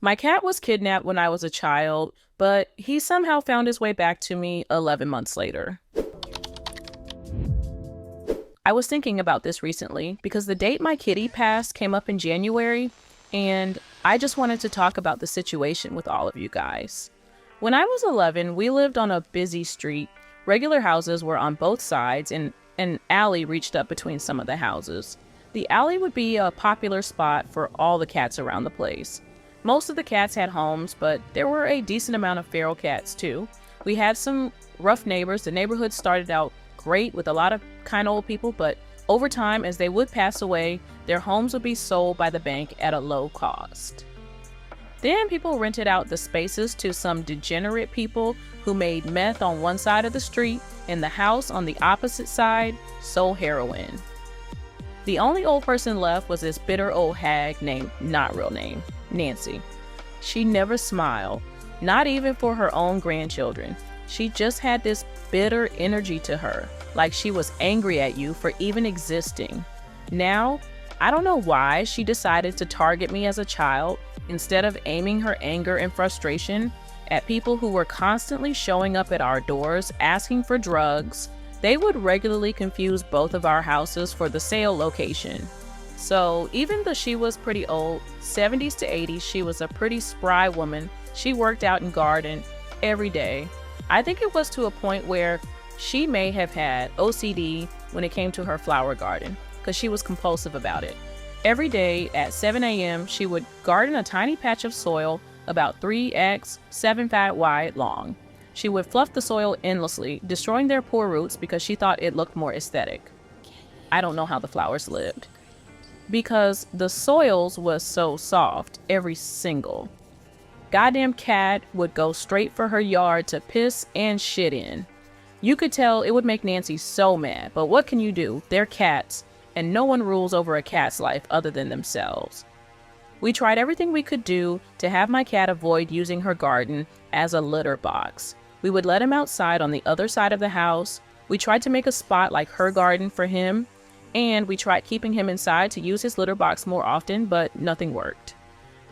My cat was kidnapped when I was a child, but he somehow found his way back to me 11 months later. I was thinking about this recently because the date my kitty passed came up in January, and I just wanted to talk about the situation with all of you guys. When I was 11, we lived on a busy street. Regular houses were on both sides, and an alley reached up between some of the houses. The alley would be a popular spot for all the cats around the place. Most of the cats had homes, but there were a decent amount of feral cats too. We had some rough neighbors. The neighborhood started out great with a lot of kind old people, but over time, as they would pass away, their homes would be sold by the bank at a low cost. Then people rented out the spaces to some degenerate people who made meth on one side of the street, and the house on the opposite side sold heroin. The only old person left was this bitter old hag named, not real name, Nancy. She never smiled, not even for her own grandchildren. She just had this bitter energy to her, like she was angry at you for even existing. Now, I don't know why she decided to target me as a child instead of aiming her anger and frustration at people who were constantly showing up at our doors asking for drugs. They would regularly confuse both of our houses for the sale location. So even though she was pretty old, 70s to 80s, she was a pretty spry woman. She worked out and gardened every day. I think it was to a point where she may have had OCD when it came to her flower garden, because she was compulsive about it. Every day at 7 a.m., she would garden a tiny patch of soil about 3x 7 feet wide long. She would fluff the soil endlessly, destroying their poor roots because she thought it looked more aesthetic. I don't know how the flowers lived, because the soils was so soft, every single goddamn cat would go straight for her yard to piss and shit in. You could tell it would make Nancy so mad, but what can you do? They're cats, and no one rules over a cat's life other than themselves. We tried everything we could do to have my cat avoid using her garden as a litter box. We would let him outside on the other side of the house. We tried to make a spot like her garden for him, and we tried keeping him inside to use his litter box more often, but nothing worked.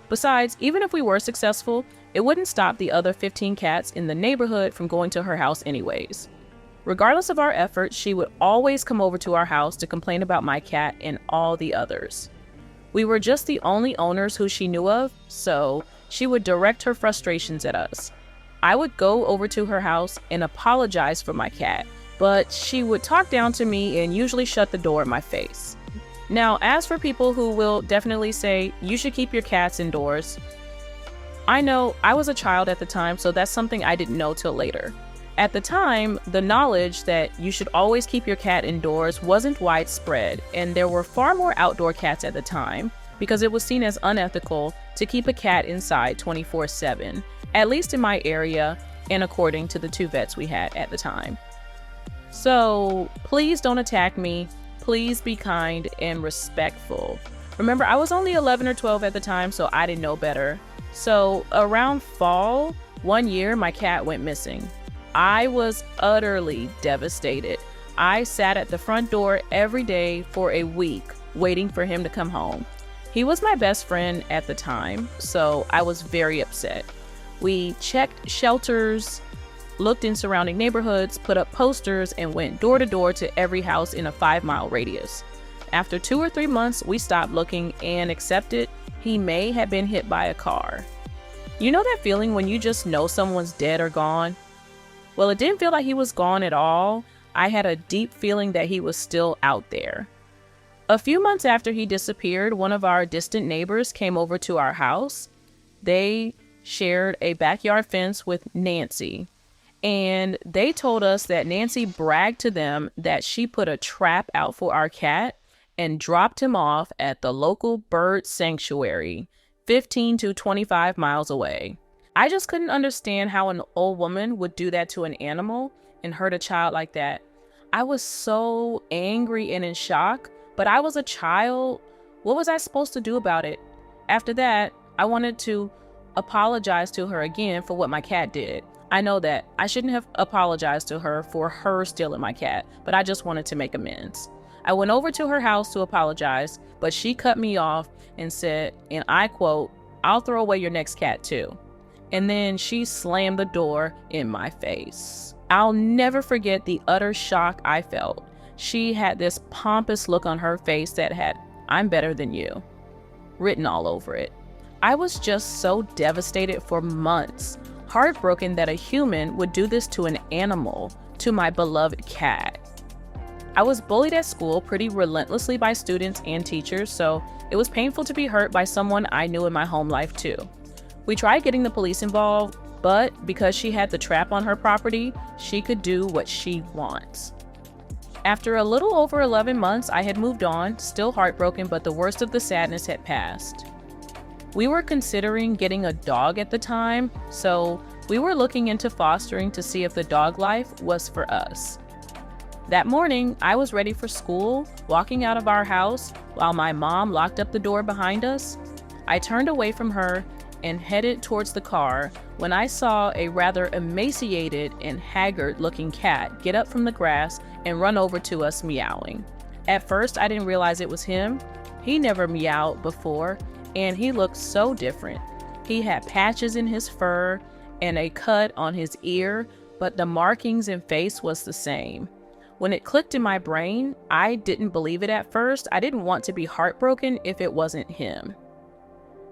Besides, even if we were successful, it wouldn't stop the other 15 cats in the neighborhood from going to her house anyways. Regardless of our efforts, she would always come over to our house to complain about my cat and all the others. We were just the only owners who she knew of, so she would direct her frustrations at us. I would go over to her house and apologize for my cat, but she would talk down to me and usually shut the door in my face. Now, as for people who will definitely say, you should keep your cats indoors, I know I was a child at the time, so that's something I didn't know till later. At the time, the knowledge that you should always keep your cat indoors wasn't widespread, and there were far more outdoor cats at the time because it was seen as unethical to keep a cat inside 24/7, at least in my area and according to the 2 vets we had at the time. So please don't attack me. Please be kind and respectful. Remember, I was only 11 or 12 at the time, so I didn't know better. So around fall, one year, my cat went missing. I was utterly devastated. I sat at the front door every day for a week, waiting for him to come home. He was my best friend at the time, so I was very upset. We checked shelters, looked in surrounding neighborhoods, put up posters, and went door to door to every house in a 5-mile radius. After 2 or 3 months, we stopped looking and accepted he may have been hit by a car. You know that feeling when you just know someone's dead or gone? Well, it didn't feel like he was gone at all. I had a deep feeling that he was still out there. A few months after he disappeared, one of our distant neighbors came over to our house. They shared a backyard fence with Nancy, and they told us that Nancy bragged to them that she put a trap out for our cat and dropped him off at the local bird sanctuary, 15 to 25 miles away. I just couldn't understand how an old woman would do that to an animal and hurt a child like that. I was so angry and in shock, but I was a child. What was I supposed to do about it? After that, I wanted to apologize to her again for what my cat did. I know that I shouldn't have apologized to her for her stealing my cat, but I just wanted to make amends. I went over to her house to apologize, but she cut me off and said, and I quote, I'll throw away your next cat too. And then she slammed the door in my face. I'll never forget the utter shock I felt. She had this pompous look on her face that had, "I'm better than you," written all over it. I was just so devastated for months, heartbroken that a human would do this to an animal, to my beloved cat. I was bullied at school pretty relentlessly by students and teachers, so it was painful to be hurt by someone I knew in my home life too. We tried getting the police involved, but because she had the trap on her property, she could do what she wants. After a little over 11 months, I had moved on, still heartbroken, but the worst of the sadness had passed. We were considering getting a dog at the time, so we were looking into fostering to see if the dog life was for us. That morning, I was ready for school, walking out of our house while my mom locked up the door behind us. I turned away from her and headed towards the car when I saw a rather emaciated and haggard-looking cat get up from the grass and run over to us meowing. At first, I didn't realize it was him. He never meowed before, and he looked so different. He had patches in his fur and a cut on his ear, but the markings and face was the same. When it clicked in my brain, I didn't believe it at first. I didn't want to be heartbroken if it wasn't him.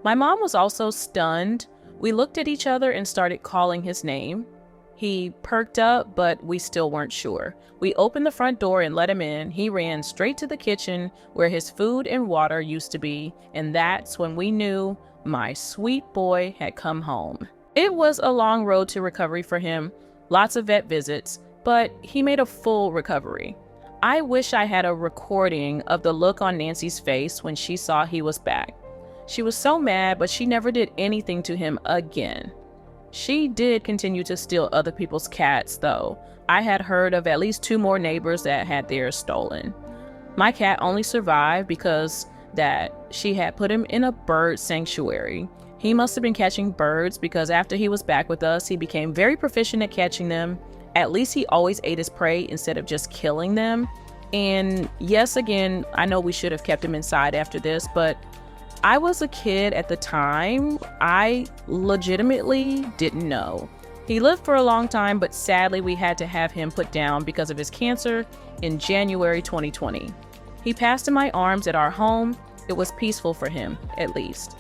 My mom was also stunned. We looked at each other and started calling his name. He perked up, but we still weren't sure. We opened the front door and let him in. He ran straight to the kitchen where his food and water used to be, and that's when we knew my sweet boy had come home. It was a long road to recovery for him, lots of vet visits, but he made a full recovery. I wish I had a recording of the look on Nancy's face when she saw he was back. She was so mad, but she never did anything to him again. She did continue to steal other people's cats, though. I had heard of at least 2 more neighbors that had theirs stolen. My cat only survived because she had put him in a bird sanctuary. He must have been catching birds because after he was back with us, he became very proficient at catching them. At least he always ate his prey instead of just killing them. And yes, again, I know we should have kept him inside after this, but I was a kid at the time. I legitimately didn't know. He lived for a long time, but sadly we had to have him put down because of his cancer in January 2020. He passed in my arms at our home. It was peaceful for him, at least.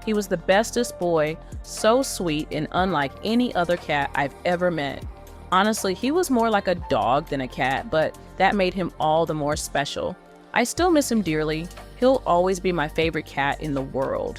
He was the bestest boy, so sweet and unlike any other cat I've ever met. Honestly, he was more like a dog than a cat, but that made him all the more special. I still miss him dearly. He'll always be my favorite cat in the world.